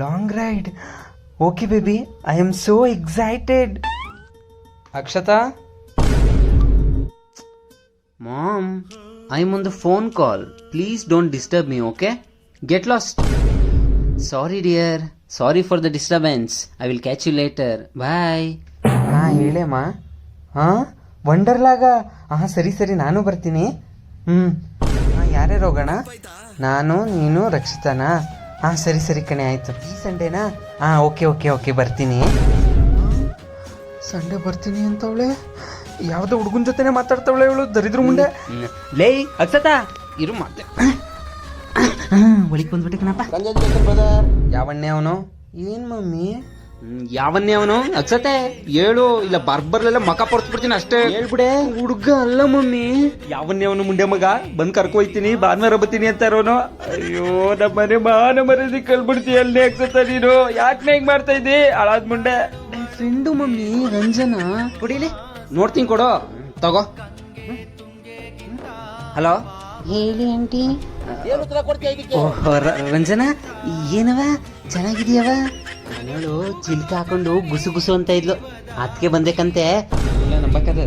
Long ride. Okay baby, I am so excited. Akshata, Mom, I'm on the phone call. Please don't disturb me, okay? Get lost. Sorry, dear. Sorry for the disturbance. I will catch you later. Bye. ಹಾಂ ಹೇಳೇಮ್ಮ. ಹಾಂ ವಂಡರ್ಲಾಗ? ಹಾಂ ಸರಿ ಸರಿ, ನಾನು ಬರ್ತೀನಿ. ಹಾಂ ಯಾರ್ಯಾರು ಹೋಗೋಣ? ನಾನು, ನೀನು, ರಕ್ಷಿತಾನಾ? ಹಾಂ ಸರಿ ಸರಿ ಕಣೆ, ಆಯಿತು. ಈ ಸಂಡೇನಾ? ಹಾಂ ಓಕೆ ಓಕೆ ಓಕೆ ಬರ್ತೀನಿ. ಸಂಡೇ ಬರ್ತೀನಿ ಅಂತವಳೆ. ಯಾವುದೋ ಹುಡುಗನ ಜೊತೆನೆ ಮಾತಾಡ್ತಾವಳೆ ಇವಳು, ದರಿದ್ರ ಮುಂದೆ. ಲೇ ಅಕ್ಷತಾ, ಇರು ಮತ್ತೆ. ಒಳಿಕ್ ಬಂದ್ಬಿಟ್ಟೆ ಕಣಪ್ಪ. ಯಾವಣ್ಣೆ ಅವನು? ಏನ್ ಮಮ್ಮಿ? ಯಾವನ್ನೇ ಅವನು? ಅಕ್ಷತೆ ಹೇಳು, ಇಲ್ಲ ಬರ್ಬರ್ಲೆಲ್ಲ ಮಕ ಪಡ್ಸ್ಬಿಡ್ತೀನಿ ಅಷ್ಟೇ. ಹೇಳ್ಬಿಡೆ. ಹುಡುಗ ಅಲ್ಲ ಮಮ್ಮಿ. ಯಾವನ್ನೇ ಅವನು ಮುಂಡೆ ಮಗ? ಬಂದ್ ಕರ್ಕೊ ಹೋಯ್ತೀನಿ, ಭಾನುವಾರ ಬರ್ತೀನಿ ಅಂತ ಇರೋನು. ಅಯ್ಯೋ ನಮ್ಮನೆ ಮಾನ ಮರ್ಯಾದೆ ಕಳ್ಬಿಡ್ತೀಯ ಅಲ್ಲೇ ಅಕ್ಷತಾ ನೀನು. ಯಾಕೆ ಹೇಗ್ ಮಾಡ್ತಾ ಇದ್ದಿ ಹಾಳಾದ್ ಮುಂಡೆ? Friend mummy, Ranjana. ಕೊಡಿಲಿ, ನೋಡ್ತೀನಿ, ಕೊಡು. ತಗೋ. ಹಲೋ, ಹೇಳಿ ಆಂಟಿ. ಓಹ್ ರಂಜನಾ, ಏನವ ಚೆನ್ನಾಗಿದೀಯವ? ಮನೆಯವಳು ಚಿಲ್ಕ ಹಾಕೊಂಡು ಗುಸು ಗುಸು ಅಂತ ಇದ್ಲು, ಅದಕ್ಕೆ ಬಂದೇಕಂತೆ. ನಂಬಕ್ಕದ?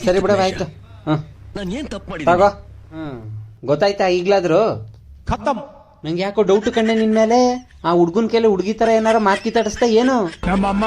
ಸರಿ ಬಿಡವ, ಆಯ್ತು. ತಗೋ. ಗೊತ್ತಾಯ್ತಾ ಈಗ್ಲಾದ್ರು? ನಂಗೆ ಯಾಕೋ ಡೌಟ್ ಕಂಡೆ ನಿನ್ ಮೇಲೆ. ಆ ಹುಡ್ಗನ್ ಕೇಳಿ ಹುಡುಗಿ ತರ ಏನಾರ ಮಾತ್ ಕಿತ್ತಾಡಿಸ್ತಾ ಏನು? ನಮ್ಮಮ್ಮ